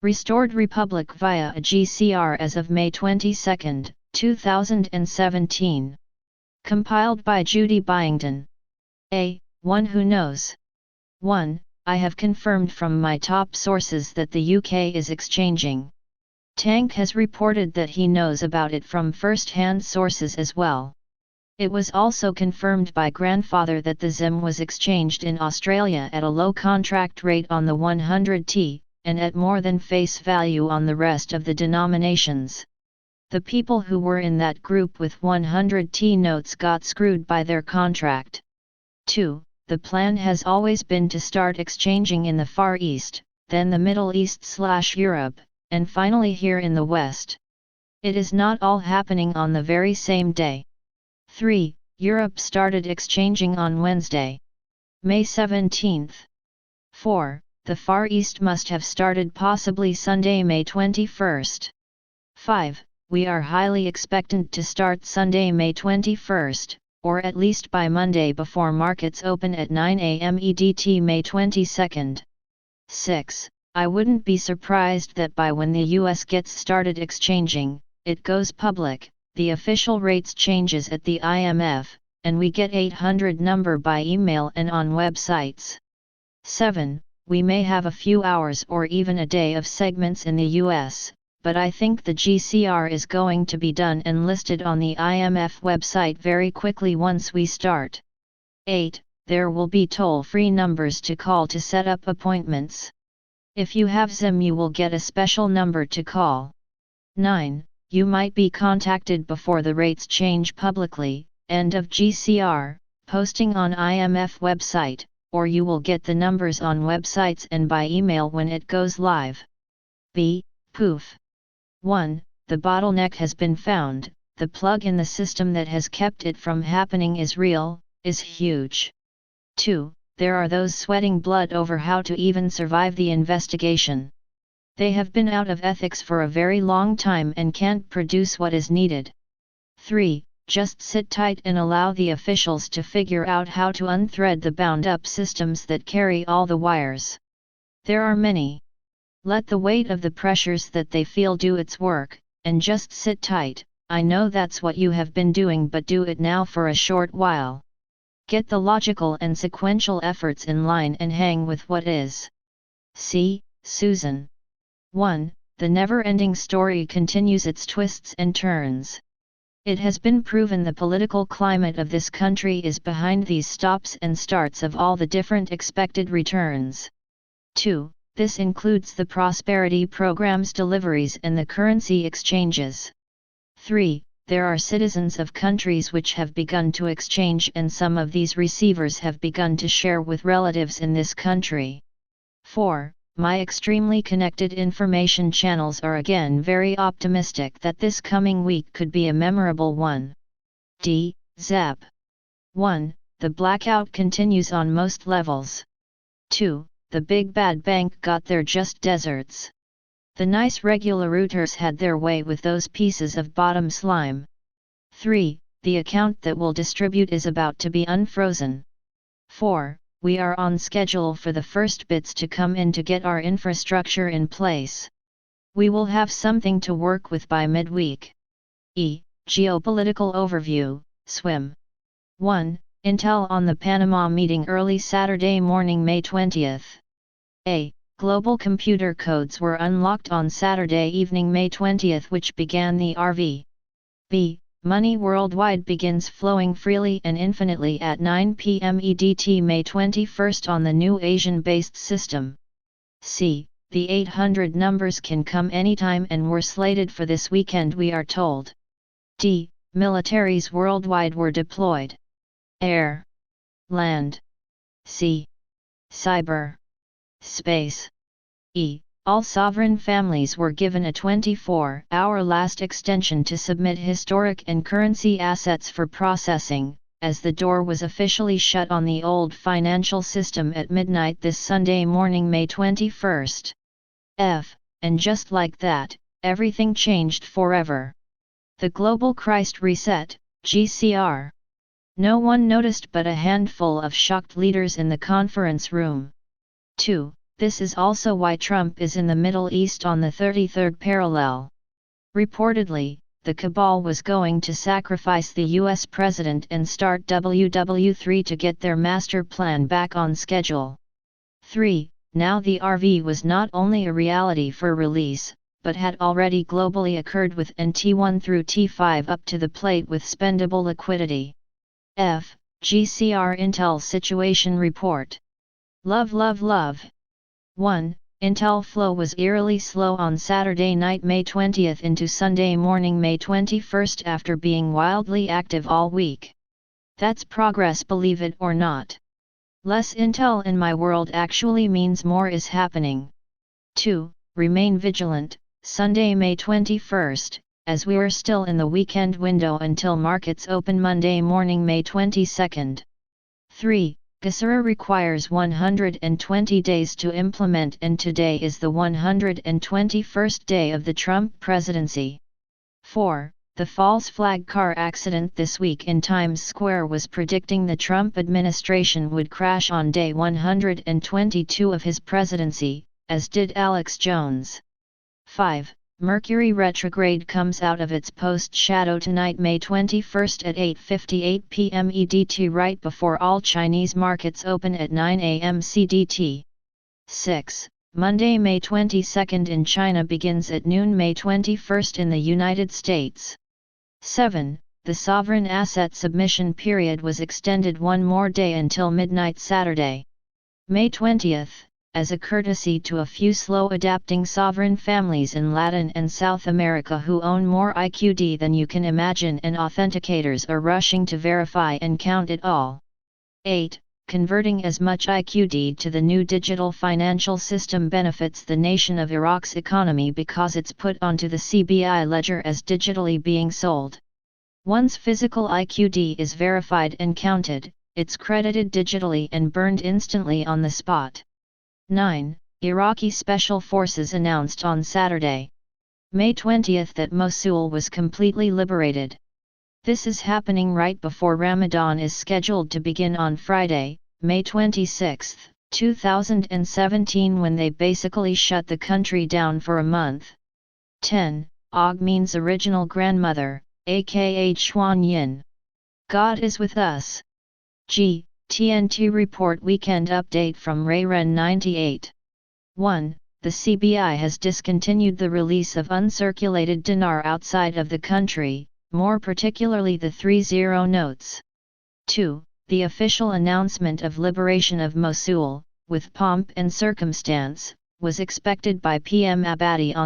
Restored Republic via a GCR as of May 22, 2017. Compiled by Judy Byington. One who knows. 1. I have confirmed from my top sources that the UK is exchanging. Tank has reported that he knows about it from first-hand sources as well. It was also confirmed by grandfather that the ZIM was exchanged in Australia at a low contract rate on the 100T, and at more than face value on the rest of the denominations. The people who were in that group with 100T notes got screwed by their contract. 2. The plan has always been to start exchanging in the Far East, then the Middle East/Europe, and finally here in the West. It is not all happening on the very same day. 3. Europe started exchanging on Wednesday, May 17. 4. The Far East must have started possibly Sunday, May 21. 5. We are highly expectant to start Sunday, May 21, or at least by Monday before markets open at 9 a.m. EDT, May 22. 6. I wouldn't be surprised that by when the US gets started exchanging, it goes public, the official rates changes at the IMF, and we get 800 number by email and on websites. 7. We may have a few hours or even a day of segments in the US, but I think the GCR is going to be done and listed on the IMF website very quickly once we start. 8. There will be toll-free numbers to call to set up appointments. If you have ZIM, you will get a special number to call. 9. You might be contacted before the rates change publicly, end of GCR, posting on IMF website, or you will get the numbers on websites and by email when it goes live. Poof. 1. The bottleneck has been found, the plug in the system that has kept it from happening is real, is huge. 2. There are those sweating blood over how to even survive the investigation. They have been out of ethics for a very long time and can't produce what is needed. 3. Just sit tight and allow the officials to figure out how to unthread the bound-up systems that carry all the wires. There are many. Let the weight of the pressures that they feel do its work, and just sit tight. I know that's what you have been doing, but do it now for a short while. Get the logical and sequential efforts in line and hang with what is. See, Susan. 1. The never-ending story continues its twists and turns. It has been proven the political climate of this country is behind these stops and starts of all the different expected returns. 2. This includes the prosperity program's deliveries and the currency exchanges. 3. There are citizens of countries which have begun to exchange, and some of these receivers have begun to share with relatives in this country. 4. My extremely connected information channels are again very optimistic that this coming week could be a memorable one. Zap. 1. The blackout continues on most levels. 2. The big bad bank got their just desserts. The nice regular rooters had their way with those pieces of bottom slime. 3. The account that will distribute is about to be unfrozen. 4. We are on schedule for the first bits to come in to get our infrastructure in place. We will have something to work with by midweek. Geopolitical overview, SWIM. 1. Intel on the Panama meeting early Saturday morning, May 20. Global computer codes were unlocked on Saturday evening, May 20, which began the RV. Money worldwide begins flowing freely and infinitely at 9 p.m. EDT, May 21 on the new Asian-based system. The 800 numbers can come anytime and were slated for this weekend, we are told. Militaries worldwide were deployed. Air, land, sea, cyber, space. All sovereign families were given a 24-hour last extension to submit historic and currency assets for processing, as the door was officially shut on the old financial system at midnight this Sunday morning, May 21. And just like that, everything changed forever. The Global Christ Reset, GCR. No one noticed but a handful of shocked leaders in the conference room. 2. This is also why Trump is in the Middle East on the 33rd parallel. Reportedly, the cabal was going to sacrifice the US president and start WW3 to get their master plan back on schedule. 3. Now the RV was not only a reality for release, but had already globally occurred with T1 through T5 up to the plate with spendable liquidity. F. GCR Intel Situation Report. Love. 1. Intel flow was eerily slow on Saturday night May 20th into Sunday morning May 21st after being wildly active all week. That's progress, believe it or not. Less intel in my world actually means more is happening. 2. Remain vigilant, Sunday May 21st, as we are still in the weekend window until markets open Monday morning May 22nd. 3. GCR requires 120 days to implement, and today is the 121st day of the Trump presidency. 4. The false flag car accident this week in Times Square was predicting the Trump administration would crash on day 122 of his presidency, as did Alex Jones. 5. Mercury retrograde comes out of its post-shadow tonight May 21st at 8:58 p.m. EDT, right before all Chinese markets open at 9 a.m. CDT. 6. Monday May 22nd in China begins at noon May 21st in the United States. 7. The sovereign asset submission period was extended one more day until midnight Saturday, May 20th, as a courtesy to a few slow-adapting sovereign families in Latin and South America who own more IQD than you can imagine, and authenticators are rushing to verify and count it all. 8. Converting as much IQD to the new digital financial system benefits the nation of Iraq's economy because it's put onto the CBI ledger as digitally being sold. Once physical IQD is verified and counted, it's credited digitally and burned instantly on the spot. 9. Iraqi Special Forces announced on Saturday, May 20th that Mosul was completely liberated. This is happening right before Ramadan is scheduled to begin on Friday, May 26, 2017, when they basically shut the country down for a month. 10. Og means original grandmother, aka Xuan Yin. God is with us. G. TNT Report Weekend Update from Rayren 98. 1. The CBI has discontinued the release of uncirculated dinar outside of the country, more particularly the 30 notes. 2. The official announcement of liberation of Mosul, with pomp and circumstance, was expected by PM Abadi on